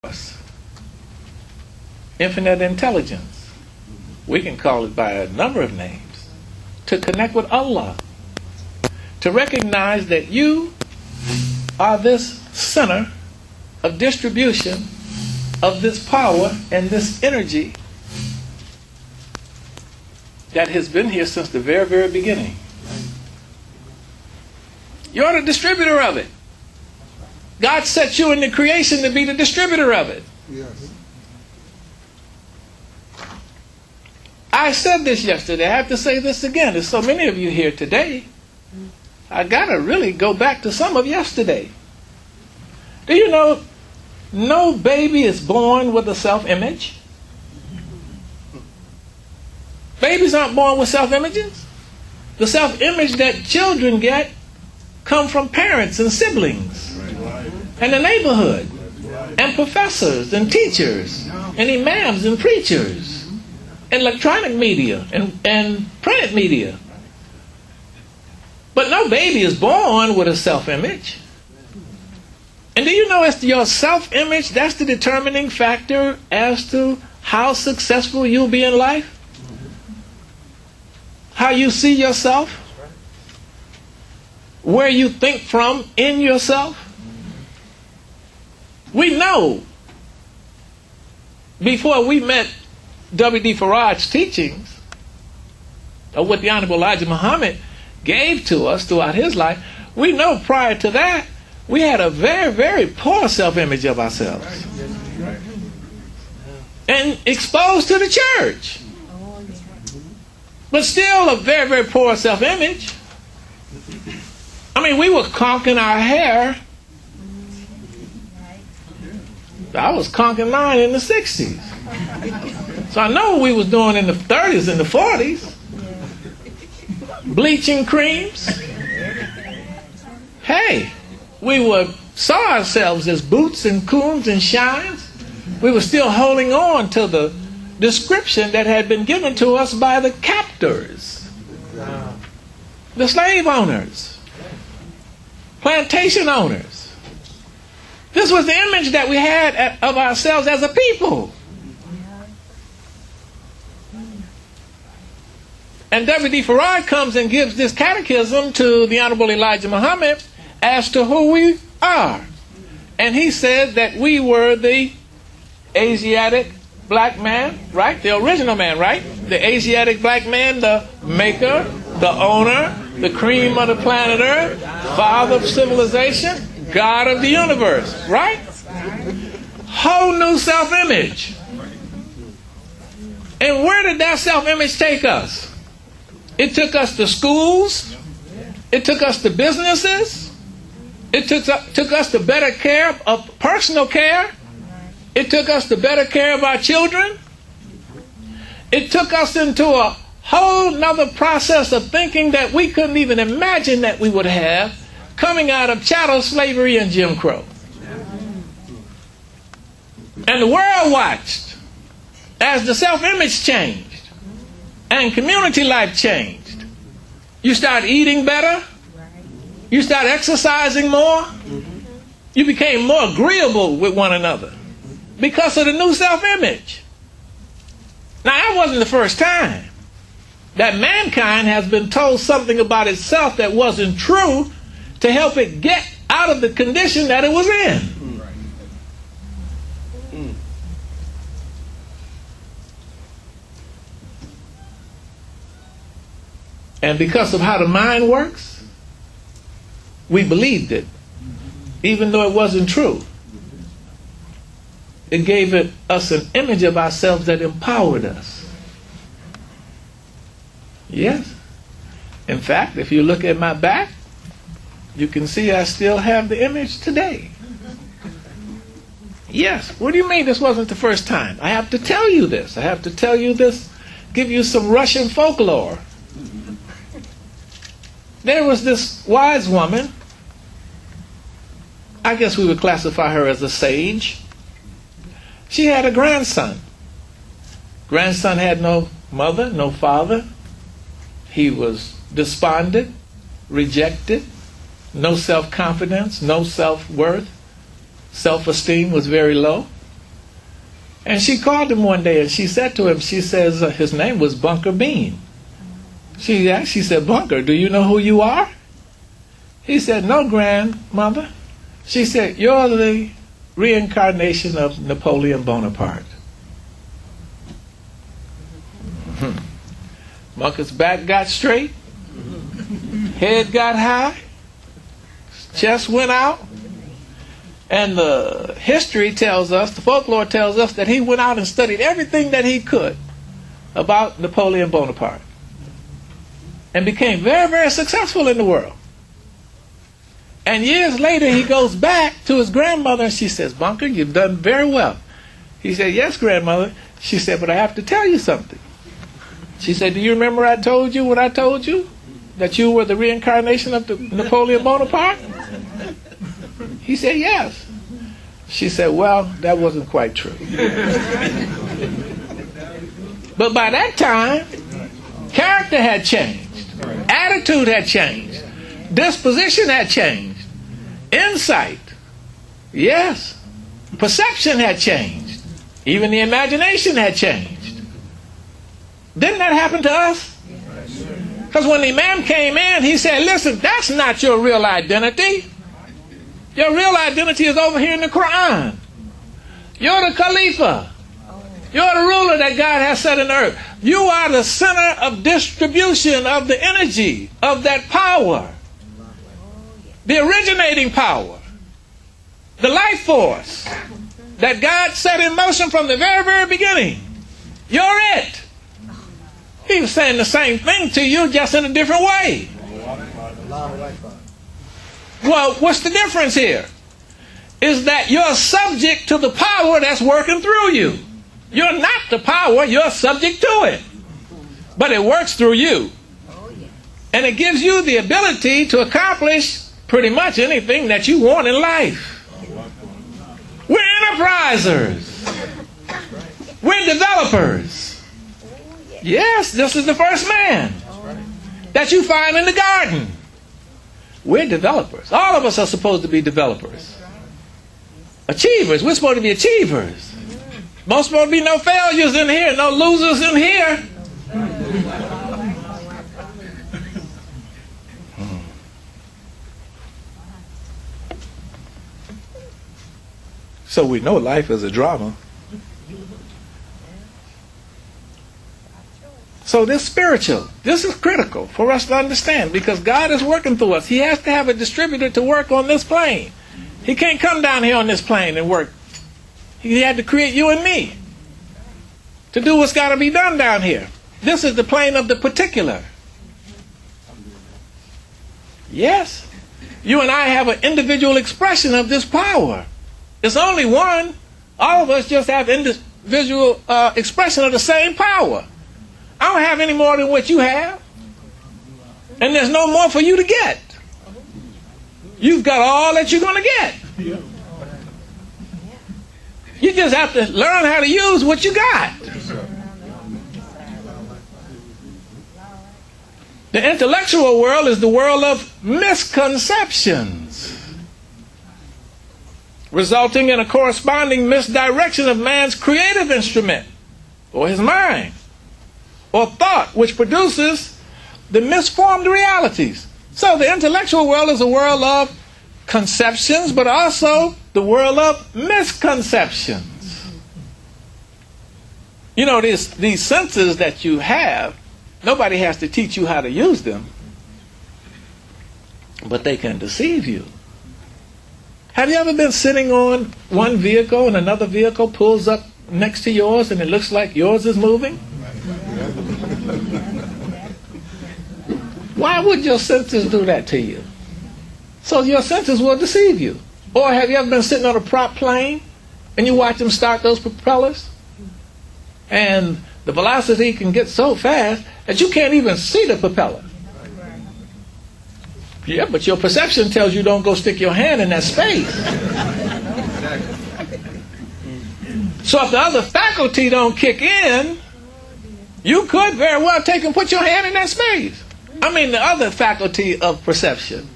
us. Infinite intelligence. We can call it by a number of names. To connect with Allah. To recognize that you are this center of distribution of this power and this energy that has been here since the very, very beginning. You're the distributor of it. God set you in the creation to be the distributor of it. Yes. I said this yesterday. I have to say this again. There's so many of you here today. I got to really go back to some of yesterday. Do you know no baby is born with a self-image? Babies aren't born with self-images. The self-image that children get come from parents and siblings and the neighborhood and professors and teachers and imams and preachers and electronic media and printed media. But no baby is born with a self-image. And do you know it's your self-image that's the determining factor as to how successful you'll be in life? How you see yourself? Where you think from in yourself? We know before we met W.D. Faraj's teachings, or what the Honorable Elijah Muhammad gave to us throughout his life, we know prior to that we had a very, very poor self-image of ourselves. And exposed to the church. But still a very, very poor self-image. I mean, we were conking our hair. I was conking mine in the 60s. So I know what we was doing in the 30s and the 40s. Bleaching creams. Hey, we saw ourselves as boots and coons and shines. We were still holding on to the description that had been given to us by the captors, the slave owners, plantation owners. This was the image that we had of ourselves as a people. And W.D. Faraj comes and gives this catechism to the Honorable Elijah Muhammad as to who we are. And he said that we were the Asiatic black man, right? The original man, right? The Asiatic black man, the maker, the owner, the cream of the planet Earth, father of civilization, God of the universe, right? Whole new self-image. And where did that self-image take us? It took us to schools. It took us to businesses. It took us to better care of personal care. It took us to better care of our children. It took us into a whole nother process of thinking that we couldn't even imagine that we would have coming out of chattel slavery and Jim Crow. And the world watched as the self-image changed and community life changed. You start eating better. You start exercising more. You became more agreeable with one another because of the new self-image. Now, that wasn't the first time that mankind has been told something about itself that wasn't true to help it get out of the condition that it was in. And because of how the mind works, we believed it, even though it wasn't true. It gave us an image of ourselves that empowered us. Yes. In fact, if you look at my back, you can see I still have the image today. Yes. What do you mean this wasn't the first time? I have to tell you this. I have to tell you this, give you some Russian folklore. There was this wise woman. I guess we would classify her as a sage. She had a grandson. Grandson had no mother, no father. He was despondent, rejected, no self-confidence, no self-worth. Self-esteem was very low. And she called him one day and she said to him, she says, his name was Bunker Bean. She said, Bunker, do you know who you are? He said, no, grandmother. She said, you're the reincarnation of Napoleon Bonaparte. Bunker's back got straight, head got high, chest went out, and the history tells us, the folklore tells us, that he went out and studied everything that he could about Napoleon Bonaparte and became very, very successful in the world. And years later, he goes back to his grandmother and she says, Bunker, you've done very well. He said, yes, grandmother. She said, but I have to tell you something. She said, do you remember I told you what I told you? That you were the reincarnation of Napoleon Bonaparte? He said, yes. She said, well, that wasn't quite true. But by that time, character had changed. Attitude had changed. Disposition had changed. Insight. Yes. Perception had changed. Even the imagination had changed. Didn't that happen to us? Because when the Imam came in, he said, listen, that's not your real identity. Your real identity is over here in the Quran. You're the Khalifa. You're the ruler that God has set in the earth. You are the center of distribution of the energy, of that power. The originating power. The life force that God set in motion from the very, very beginning. You're it. He was saying the same thing to you, just in a different way. Well, what's the difference here? Is that you're subject to the power that's working through you. You're not the power, you're subject to it. But it works through you. And it gives you the ability to accomplish pretty much anything that you want in life. We're enterprisers. We're developers. Yes, this is the first man that you find in the garden. We're developers. All of us are supposed to be developers. Achievers. We're supposed to be achievers. Most supposed to be no failures in here, no losers in here. So we know life is a drama. So this spiritual, this is critical for us to understand, because God is working through us. He has to have a distributor to work on this plane. He can't come down here on this plane and work. He had to create you and me to do what's got to be done down here. This is the plane of the particular. Yes. You and I have an individual expression of this power. It's only one. All of us just have individual expression of the same power. I don't have any more than what you have. And there's no more for you to get. You've got all that you're going to get. You just have to learn how to use what you got. The intellectual world is the world of misconceptions, resulting in a corresponding misdirection of man's creative instrument, or his mind, or thought, which produces the misformed realities. So the intellectual world is a world of conceptions, but also the world of misconceptions. You know, these senses that you have, nobody has to teach you how to use them, but they can deceive you. Have you ever been sitting on one vehicle and another vehicle pulls up next to yours and it looks like yours is moving? Why would your senses do that to you? So your senses will deceive you. Or have you ever been sitting on a prop plane and you watch them start those propellers? And the velocity can get so fast that you can't even see the propeller. Yeah, but your perception tells you don't go stick your hand in that space. So if the other faculty don't kick in, you could very well take and put your hand in that space. I mean, the other faculty of perception.